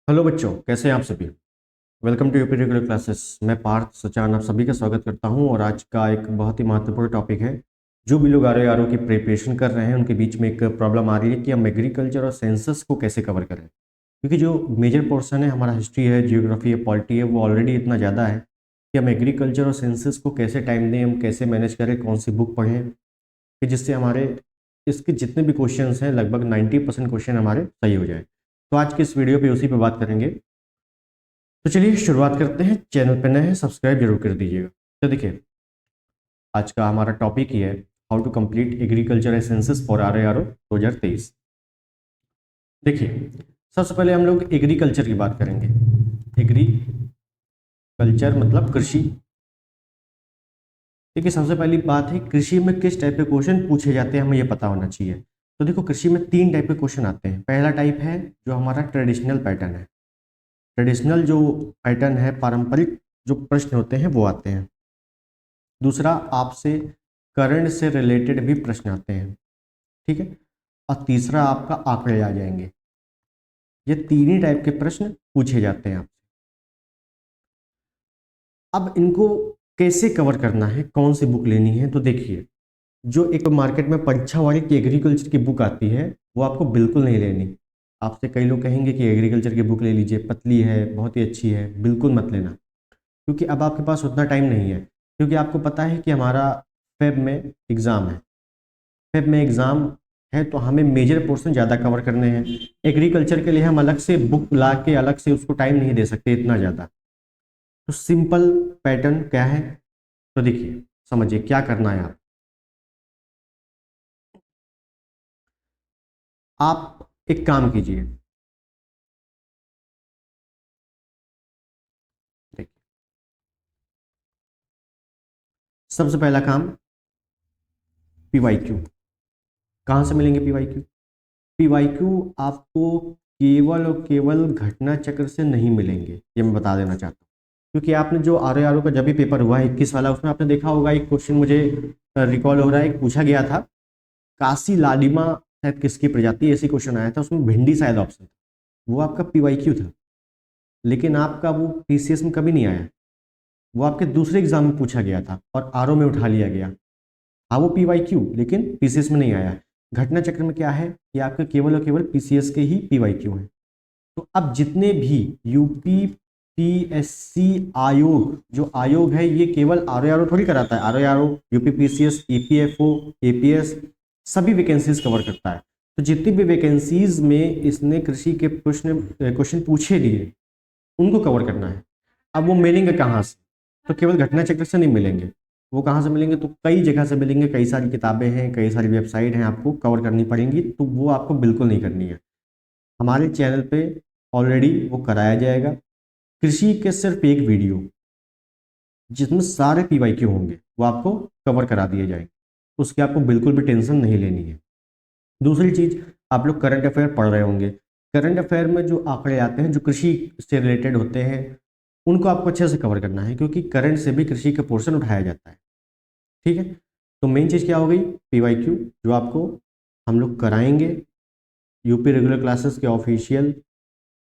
Hello बच्चों, कैसे हैं आप सभी। Welcome to UP regular classes. मैं पार्थ सचान आप सभी का स्वागत करता हूं और आज का एक बहुत ही महत्वपूर्ण टॉपिक है। जो भी लोग आर की प्रिपरेशन कर रहे हैं उनके बीच में एक प्रॉब्लम आ रही है कि हम एग्रीकल्चर और सेंसस को कैसे कवर करें, क्योंकि जो मेजर पोर्शन है हमारा हिस्ट्री है, जियोग्राफी है, पॉलिटी है, वो ऑलरेडी इतना ज़्यादा है कि हम एग्रीकल्चर और सेंसस को कैसे टाइम दें, हम कैसे मैनेज करें, कौन सी बुक पढ़ें कि जिससे हमारे इसके जितने भी क्वेश्चंस हैं लगभग 90% क्वेश्चन हमारे सही हो जाए। तो आज की इस वीडियो पे उसी पे बात करेंगे। तो चलिए शुरुआत करते हैं। चैनल पे नए हैं सब्सक्राइब जरूर कर दीजिएगा। तो देखिए, आज का हमारा टॉपिक ही है how to complete agriculture census for RARO 2023। देखिए, सबसे पहले हम लोग एग्रीकल्चर की बात करेंगे। एग्रीकल्चर मतलब कृषि। देखिए, सबसे पहली बात है कृषि में किस टाइप के क्वेश्चन पूछे जाते हैं हमें ये पता होना चाहिए। तो देखो, कृषि में तीन टाइप के क्वेश्चन आते हैं। पहला टाइप है जो हमारा ट्रेडिशनल पैटर्न है। ट्रेडिशनल जो पैटर्न है, पारंपरिक जो प्रश्न होते हैं वो आते हैं। दूसरा, आपसे करंट से रिलेटेड भी प्रश्न आते हैं, ठीक है। और तीसरा आपका आंकड़े आ जाएंगे। ये तीन ही टाइप के प्रश्न पूछे जाते हैं आपसे। अब इनको कैसे कवर करना है, कौन सी बुक लेनी है, तो देखिए, जो एक मार्केट में परीक्षा वाली की एग्रीकल्चर की बुक आती है वो आपको बिल्कुल नहीं लेनी। आपसे कई लोग कहेंगे कि एग्रीकल्चर की बुक ले लीजिए, पतली है, बहुत ही अच्छी है, बिल्कुल मत लेना, क्योंकि अब आपके पास उतना टाइम नहीं है। क्योंकि आपको पता है कि हमारा फेब में एग्ज़ाम है। फेब में एग्ज़ाम है तो हमें मेजर पोर्शन ज़्यादा कवर करने हैं। एग्रीकल्चर के लिए हम अलग से बुक ला के अलग से उसको टाइम नहीं दे सकते इतना ज़्यादा। तो सिंपल पैटर्न क्या है, तो देखिए, समझिए क्या करना है। आप एक काम कीजिए। देखिए, सबसे पहला काम, PYQ। कहाँ से मिलेंगे PYQ? PYQ आपको केवल और केवल घटना चक्र से नहीं मिलेंगे, ये मैं बता देना चाहता हूँ। क्योंकि आपने जो RARO का जब भी पेपर हुआ है 21 वाला, उसमें आपने देखा होगा एक क्वेश्चन मुझे रिकॉल हो रहा है, एक पूछा गया था, काशी लालिमा शायद किसकी प्रजाति, ऐसी क्वेश्चन आया था, उसमें भिंडी शायद ऑप्शन था। वो आपका PYQ था, लेकिन आपका वो PCS में कभी नहीं आया। वो आपके दूसरे एग्जाम में पूछा गया था और RO में उठा लिया गया। हाँ, वो PYQ लेकिन PCS में नहीं आया। घटना चक्र में क्या है कि आपके केवल और केवल PCS के ही PYQ हैं। तो अब जितने भी यूपी PSC आयोग, जो आयोग है, ये केवल RARO थोड़ी कराता है। RARO, UP PCS, EPFO, APS सभी वैकेंसीज कवर करता है। तो जितनी भी वैकेंसीज में इसने कृषि के प्रश्न क्वेश्चन पूछे दिए उनको कवर करना है। अब वो मिलेंगे कहाँ से? तो केवल घटना चक्र से नहीं मिलेंगे। वो कहाँ से मिलेंगे? तो कई जगह से मिलेंगे, कई सारी किताबें हैं, कई सारी वेबसाइट हैं, आपको कवर करनी पड़ेंगी। तो वो आपको बिल्कुल नहीं करनी है। हमारे चैनल पे ऑलरेडी वो कराया जाएगा। कृषि के सिर्फ एक वीडियो जिसमें सारे PYQ होंगे वो आपको कवर करा दिए जाएंगे। उसकी आपको बिल्कुल भी टेंशन नहीं लेनी है। दूसरी चीज, आप लोग करंट अफेयर पढ़ रहे होंगे। करंट अफेयर में जो आंकड़े आते हैं जो कृषि से रिलेटेड होते हैं उनको आपको अच्छे से कवर करना है, क्योंकि करंट से भी कृषि का पोर्शन उठाया जाता है, ठीक है। तो मेन चीज़ क्या हो गई? PYQ, जो आपको हम लोग कराएंगे यूपी रेगुलर क्लासेस के ऑफिशियल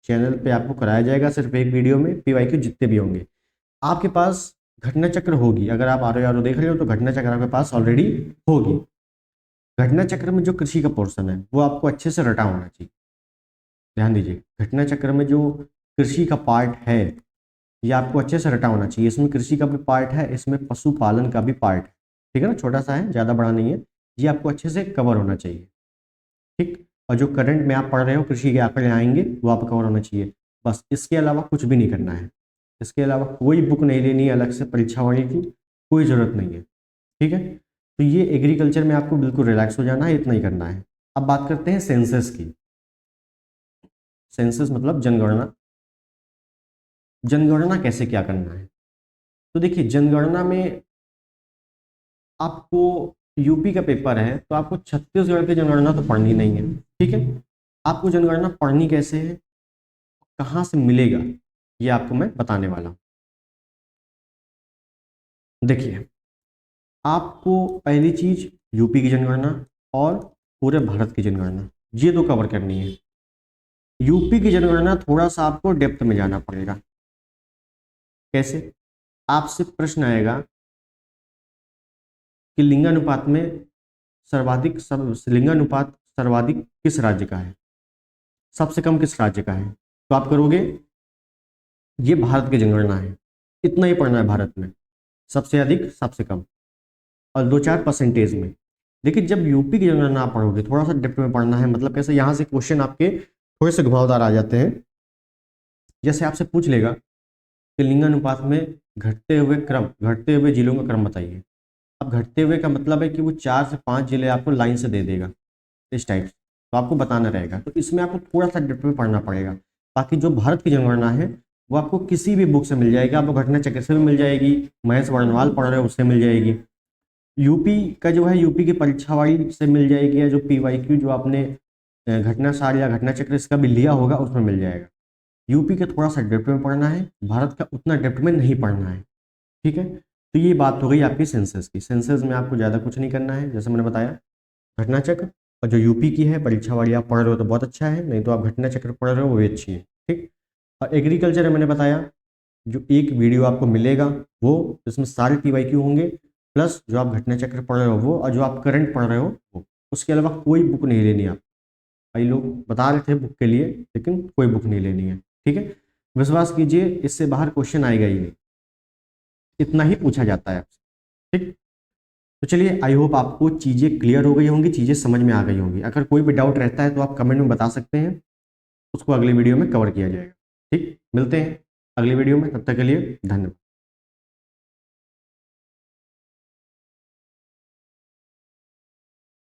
चैनल पे आपको कराया जाएगा। सिर्फ एक वीडियो में PYQ जितने भी होंगे। आपके पास घटना चक्र होगी, अगर आप RO देख रहे हो तो घटना चक्र आपके पास ऑलरेडी होगी। घटना चक्र में जो कृषि का पोर्शन है वो आपको अच्छे से रटा होना चाहिए। ध्यान दीजिए, घटना चक्र में जो कृषि का पार्ट है ये आपको अच्छे से रटा होना चाहिए। इसमें कृषि का भी पार्ट है, इसमें पशुपालन का भी पार्ट है, ठीक है ना, छोटा सा है, ज़्यादा बड़ा नहीं है। ये आपको अच्छे से कवर होना चाहिए, ठीक। और जो करंट में आप पढ़ रहे हो कृषि के आंकड़े आएंगे वो आपको कवर होना चाहिए। बस इसके अलावा कुछ भी नहीं करना है। इसके अलावा कोई बुक नहीं लेनी है अलग से परीक्षा वाली की, कोई ज़रूरत नहीं है, ठीक है। तो ये एग्रीकल्चर में आपको बिल्कुल रिलैक्स हो जाना है, इतना ही करना है। अब बात करते हैं सेंसस की। सेंसस मतलब जनगणना। जनगणना कैसे क्या करना है? तो देखिए, जनगणना में आपको, यूपी का पेपर है तो आपको छत्तीसगढ़ की जनगणना तो पढ़नी नहीं है, ठीक है। आपको जनगणना पढ़नी कैसे है, कहाँ से मिलेगा, ये आपको मैं बताने वाला हूँ। देखिए, आपको पहली चीज यूपी की जनगणना और पूरे भारत की जनगणना, ये दो कवर करनी है। यूपी की जनगणना थोड़ा सा आपको डेप्थ में जाना पड़ेगा। कैसे? आपसे प्रश्न आएगा कि लिंगानुपात में लिंगानुपात सर्वाधिक किस राज्य का है, सबसे कम किस राज्य का है? तो आप करोगे, ये भारत की जनगणना है, इतना ही पढ़ना है भारत में, सबसे अधिक सबसे कम, और 2-4 परसेंटेज में। लेकिन जब यूपी की जनगणना आप पढ़ोगे, थोड़ा सा डेप्थ में पढ़ना है, मतलब कैसे, यहाँ से क्वेश्चन आपके थोड़े से घुमावदार आ जाते हैं। जैसे आपसे पूछ लेगा कि लिंगानुपात में घटते हुए जिलों का क्रम बताइए। अब घटते हुए का मतलब है कि वो 4 से 5 जिले आपको लाइन से दे देगा इस टाइप से, तो आपको बताना रहेगा। तो इसमें आपको थोड़ा सा डेप्थ में पढ़ना पड़ेगा। बाकी जो भारत की जनगणना है वो आपको किसी भी बुक से मिल जाएगी, आपको घटना चक्र से भी मिल जाएगी, महेश वर्णवाल पढ़ रहे हो उससे मिल जाएगी, यूपी का जो है यूपी की परीक्षावाड़ी से मिल जाएगी, या जो PYQ जो आपने घटना सार या घटना चक्र इसका भी लिया होगा उसमें मिल जाएगा। यूपी का थोड़ा सा डेप्थ में पढ़ना है, भारत का उतना डेप्थ में नहीं पढ़ना है। ठीक है, तो ये बात हो गई आपकी सेंसस की। सेंसस में आपको ज़्यादा कुछ नहीं करना है, जैसे मैंने बताया घटना चक्र, और जो यूपी की है परीक्षावाड़ी आप पढ़ रहे हो तो बहुत अच्छा है, नहीं तो आप घटना चक्र पढ़ रहे हो वो भी अच्छी है। ठीक, और एग्रीकल्चर मैंने बताया, जो एक वीडियो आपको मिलेगा वो, इसमें सारे PYQ होंगे, प्लस जो आप घटना चक्र पढ़ रहे हो वो, और जो आप करंट पढ़ रहे हो वो। उसके अलावा कोई बुक नहीं लेनी आप। कई लोग बता रहे थे बुक के लिए, लेकिन कोई बुक नहीं लेनी है। ठीक है, विश्वास कीजिए इससे बाहर क्वेश्चन आएगा ही नहीं, इतना ही पूछा जाता है आपसे। ठीक, तो चलिए, आई होप आपको चीज़ें क्लियर हो गई होंगी, चीज़ें समझ में आ गई होंगी। अगर कोई भी डाउट रहता है तो आप कमेंट में बता सकते हैं, उसको अगली वीडियो में कवर किया जाएगा। ठीक, मिलते हैं अगली वीडियो में, तब तक के लिए धन्यवाद।